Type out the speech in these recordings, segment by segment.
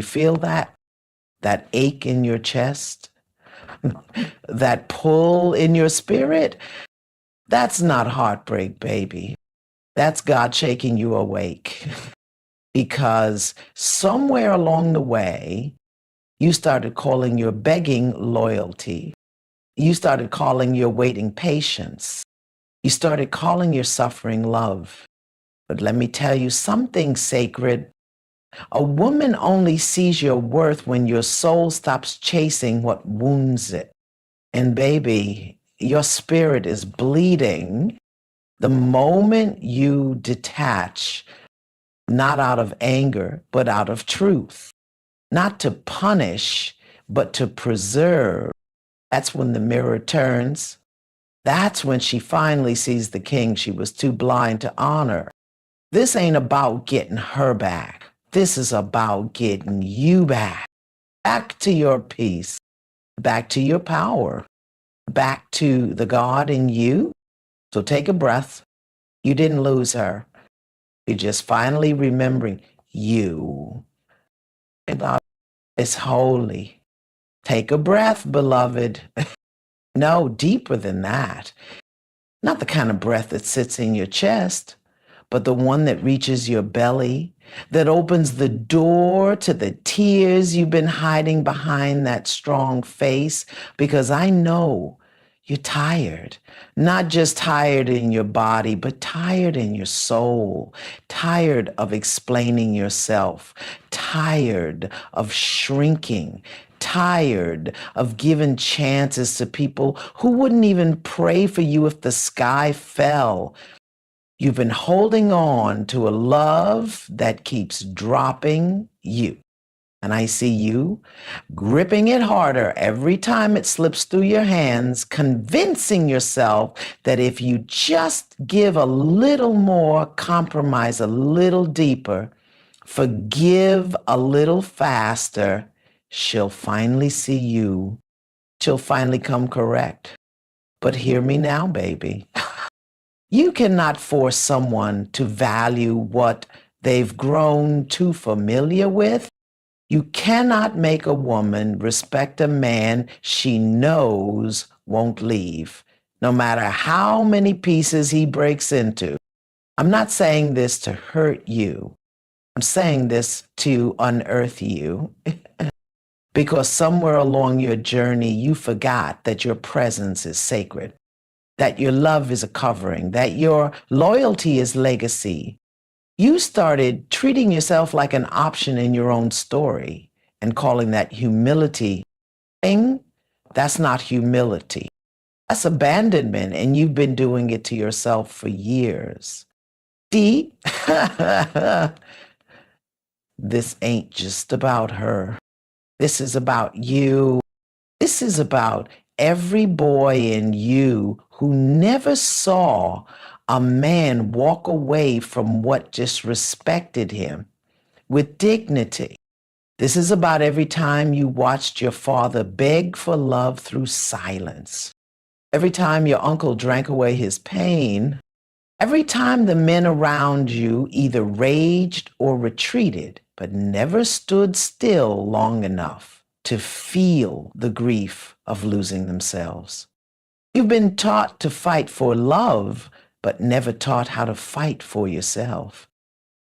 You feel that? That ache in your chest? That pull in your spirit? That's not heartbreak, baby. That's God shaking you awake. Because somewhere along the way, you started calling your begging loyalty. You started calling your waiting patience. You started calling your suffering love. But let me tell you something sacred. A woman only sees your worth when your soul stops chasing what wounds it. And baby, your spirit is bleeding the moment you detach, not out of anger, but out of truth, not to punish, but to preserve. That's when the mirror turns. That's when she finally sees the king she was too blind to honor. This ain't about getting her back. This is about getting you back. Back to your peace, back to your power, back to the God in you. So take a breath. You didn't lose her. You're just finally remembering you. About it's holy. Take a breath, beloved. No, deeper than that. Not the kind of breath that sits in your chest, but the one that reaches your belly, that opens the door to the tears you've been hiding behind that strong face. Because I know you're tired, not just tired in your body, but tired in your soul, tired of explaining yourself, tired of shrinking, tired of giving chances to people who wouldn't even pray for you if the sky fell. You've been holding on to a love that keeps dropping you. And I see you gripping it harder every time it slips through your hands, convincing yourself that if you just give a little more, compromise a little deeper, forgive a little faster, she'll finally see you. She'll finally come correct. But hear me now, baby. You cannot force someone to value what they've grown too familiar with. You cannot make a woman respect a man she knows won't leave, no matter how many pieces he breaks into. I'm not saying this to hurt you. I'm saying this to unearth you. Because somewhere along your journey, you forgot that your presence is sacred, that your love is a covering, that your loyalty is legacy. You started treating yourself like an option in your own story and calling that humility. That's not humility. That's abandonment, and you've been doing it to yourself for years. See, this ain't just about her. This is about you. This is about every boy in you who never saw a man walk away from what disrespected him with dignity. This is about every time you watched your father beg for love through silence. Every time your uncle drank away his pain. Every time the men around you either raged or retreated, but never stood still long enough to feel the grief of losing themselves. You've been taught to fight for love, but never taught how to fight for yourself.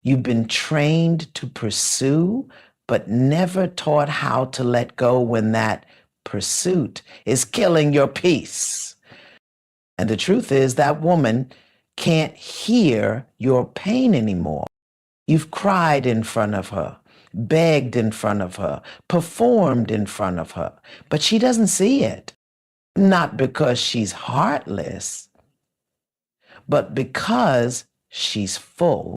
You've been trained to pursue, but never taught how to let go when that pursuit is killing your peace. And the truth is that woman can't hear your pain anymore. You've cried in front of her, begged in front of her, performed in front of her, but she doesn't see it. Not because she's heartless, but because she's full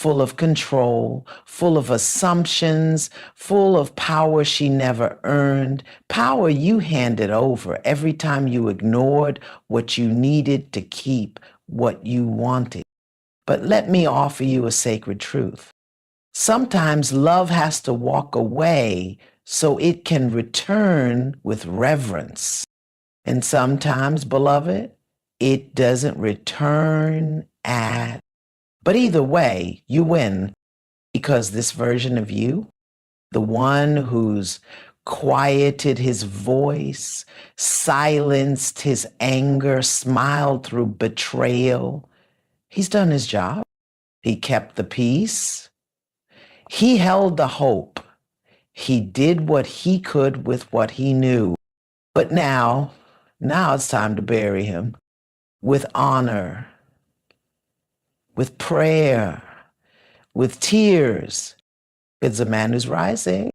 of control, full of assumptions, full of power she never earned, power you handed over every time you ignored what you needed to keep what you wanted. But let me offer you a sacred truth. Sometimes love has to walk away so it can return with reverence. And sometimes, beloved, it doesn't return at. But either way, you win, because this version of you, the one who's quieted his voice, silenced his anger, smiled through betrayal. He's done his job. He kept the peace. He held the hope. He did what he could with what he knew. But now it's time to bury him with honor, with prayer, with tears. It's a man who's rising.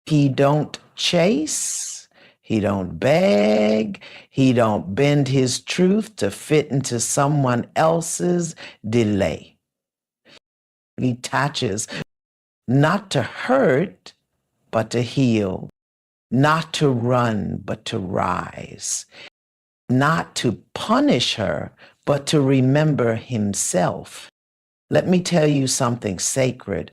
He don't chase. He don't beg. He don't bend his truth to fit into someone else's delay. He attaches not to hurt, but to heal, not to run, but to rise, not to punish her, but to remember himself. Let me tell you something sacred.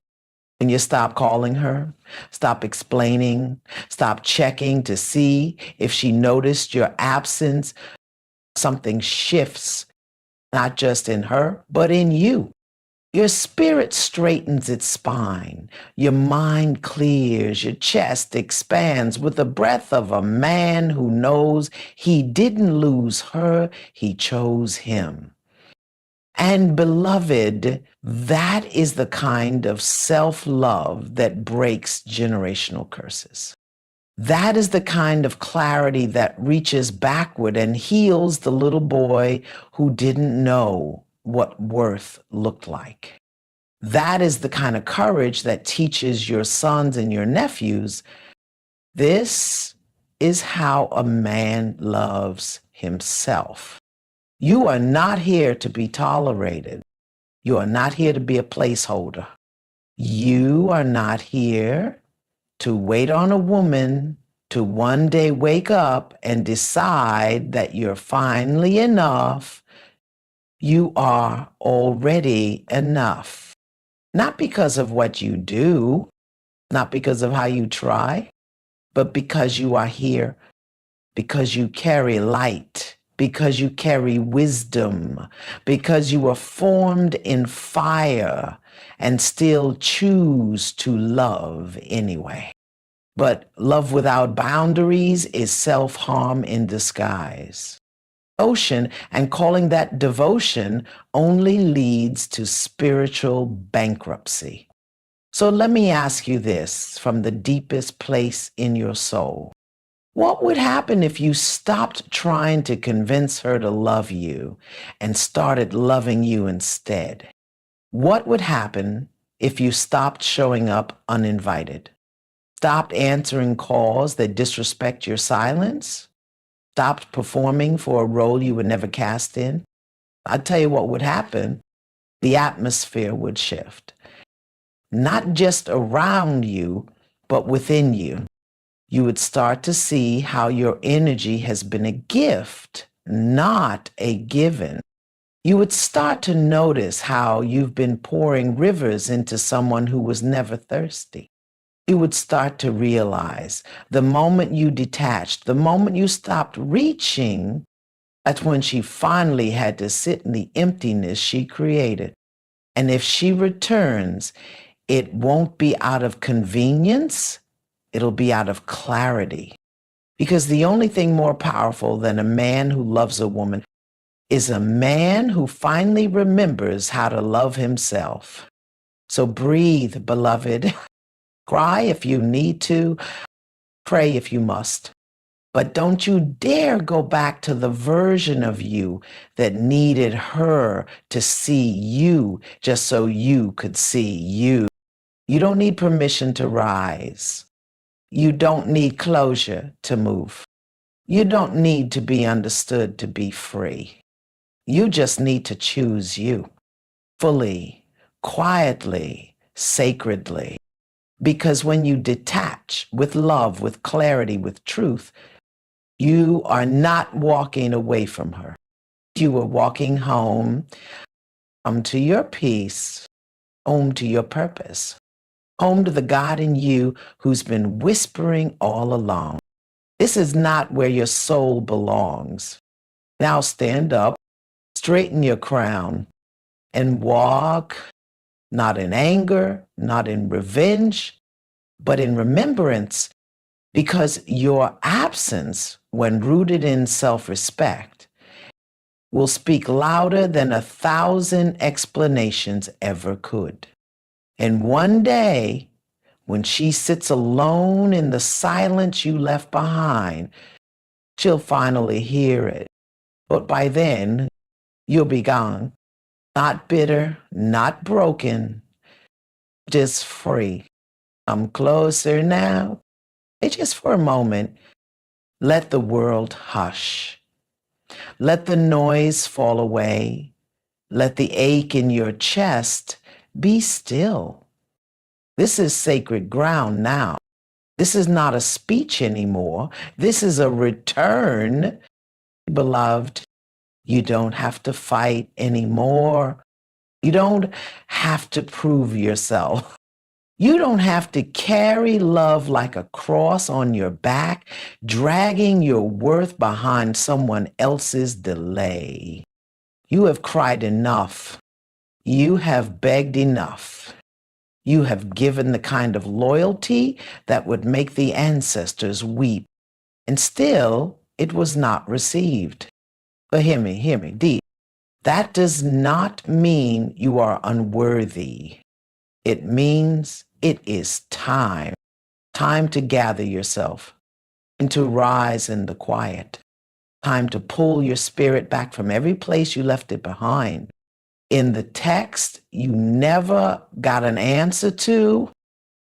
When you stop calling her, stop explaining, stop checking to see if she noticed your absence, something shifts, not just in her, but in you. Your spirit straightens its spine. Your mind clears. Your chest expands with the breath of a man who knows he didn't lose her, he chose him. And beloved, that is the kind of self-love that breaks generational curses. That is the kind of clarity that reaches backward and heals the little boy who didn't know what worth looked like. That is the kind of courage that teaches your sons and your nephews, this is how a man loves himself. You are not here to be tolerated. You are not here to be a placeholder. You are not here to wait on a woman to one day wake up and decide that you're finally enough. You are already enough. Not because of what you do, not because of how you try, but because you are here, because you carry light, because you carry wisdom, because you were formed in fire and still choose to love anyway. But love without boundaries is self-harm in disguise. Ocean and calling that devotion only leads to spiritual bankruptcy. So let me ask you this from the deepest place in your soul. What would happen if you stopped trying to convince her to love you and started loving you instead? What would happen if you stopped showing up uninvited? Stopped answering calls that disrespect your silence? Stopped performing for a role you were never cast in? I'll tell you what would happen. The atmosphere would shift. Not just around you, but within you. You would start to see how your energy has been a gift, not a given. You would start to notice how you've been pouring rivers into someone who was never thirsty. You would start to realize the moment you detached, the moment you stopped reaching, that's when she finally had to sit in the emptiness she created. And if she returns, it won't be out of convenience, it'll be out of clarity. Because the only thing more powerful than a man who loves a woman is a man who finally remembers how to love himself. So breathe, beloved. Cry if you need to, pray if you must. But don't you dare go back to the version of you that needed her to see you just so you could see you. You don't need permission to rise. You don't need closure to move. You don't need to be understood to be free. You just need to choose you fully, quietly, sacredly. Because when you detach with love, with clarity, with truth, you are not walking away from her. You are walking home, to your peace, home to your purpose, home to the God in you who's been whispering all along. This is not where your soul belongs. Now stand up, straighten your crown, and walk, not in anger, not in revenge, but in remembrance, because your absence, when rooted in self respect, will speak louder than 1,000 explanations ever could. And one day, when she sits alone in the silence you left behind, she'll finally hear it. But by then, you'll be gone. Not bitter, not broken, just free. I'm closer now. And just for a moment, let the world hush. Let the noise fall away. Let the ache in your chest be still. This is sacred ground now. This is not a speech anymore. This is a return. Beloved, you don't have to fight anymore. You don't have to prove yourself. You don't have to carry love like a cross on your back, dragging your worth behind someone else's delay. You have cried enough. You have begged enough. You have given the kind of loyalty that would make the ancestors weep. And still, it was not received. But hear me, deep. That does not mean you are unworthy. It means it is time. Time to gather yourself and to rise in the quiet. Time to pull your spirit back from every place you left it behind. In the text you never got an answer to,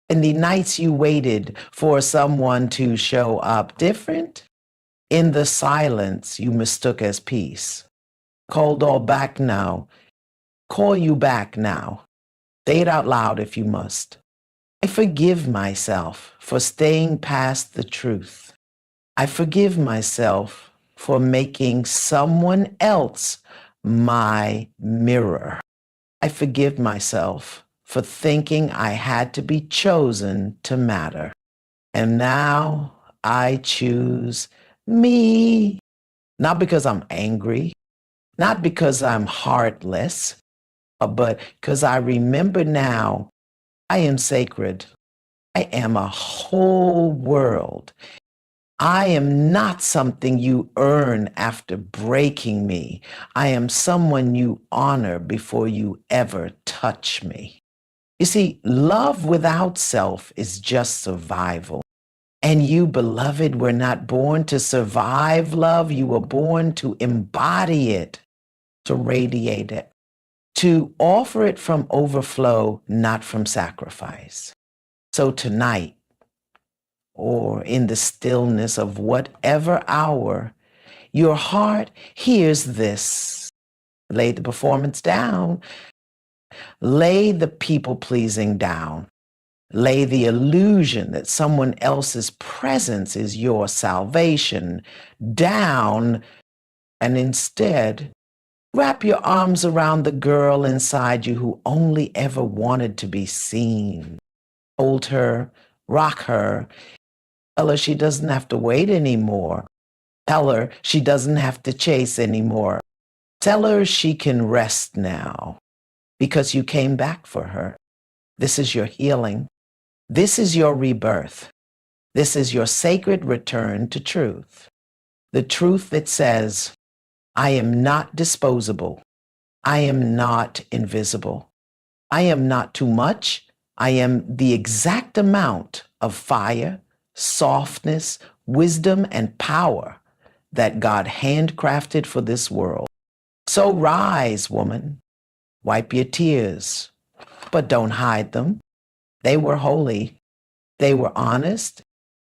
in the nights you waited for someone to show up different, in the silence you mistook as peace. Called all back now. Call you back now. Say it out loud if you must. I forgive myself for staying past the truth. I forgive myself for making someone else my mirror. I forgive myself for thinking I had to be chosen to matter. And now I choose me. Not because I'm angry, not because I'm heartless, but because I remember now I am sacred. I am a whole world. I am not something you earn after breaking me. I am someone you honor before you ever touch me. You see, love without self is just survival. And you, beloved, were not born to survive love. You were born to embody it, to radiate it, to offer it from overflow, not from sacrifice. So tonight, or in the stillness of whatever hour, your heart hears this. Lay the performance down. Lay the people-pleasing down. Lay the illusion that someone else's presence is your salvation down, and instead wrap your arms around the girl inside you who only ever wanted to be seen. Hold her, rock her, tell her she doesn't have to wait anymore. Tell her she doesn't have to chase anymore. Tell her she can rest now because you came back for her. This is your healing. This is your rebirth. This is your sacred return to truth. The truth that says, I am not disposable. I am not invisible. I am not too much. I am the exact amount of fire, softness, wisdom, and power that God handcrafted for this world. So rise, woman. Wipe your tears, but don't hide them. They were holy. They were honest.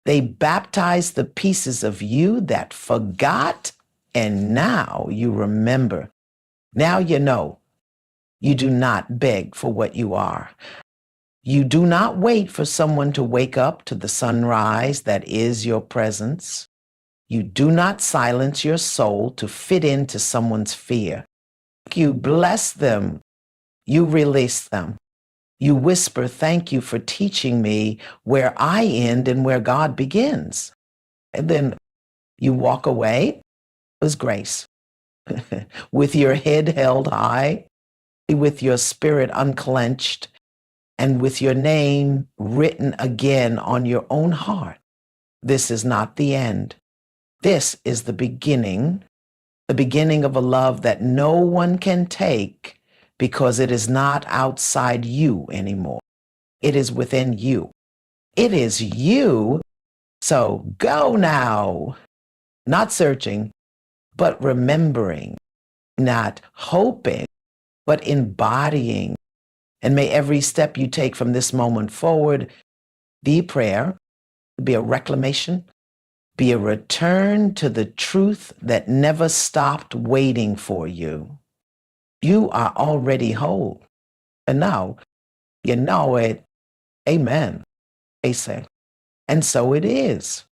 They baptized the pieces of you that forgot, and now you remember. Now you know. You do not beg for what you are. You do not wait for someone to wake up to the sunrise that is your presence. You do not silence your soul to fit into someone's fear. You bless them. You release them. You whisper, thank you for teaching me where I end and where God begins. And then you walk away with grace, with your head held high, with your spirit unclenched, and with your name written again on your own heart. This is not the end. This is the beginning of a love that no one can take because it is not outside you anymore. It is within you. It is you. So go now, not searching, but remembering, not hoping, but embodying. And may every step you take from this moment forward be prayer, be a reclamation, be a return to the truth that never stopped waiting for you. You are already whole. And now you know it. Amen. They say. And so it is.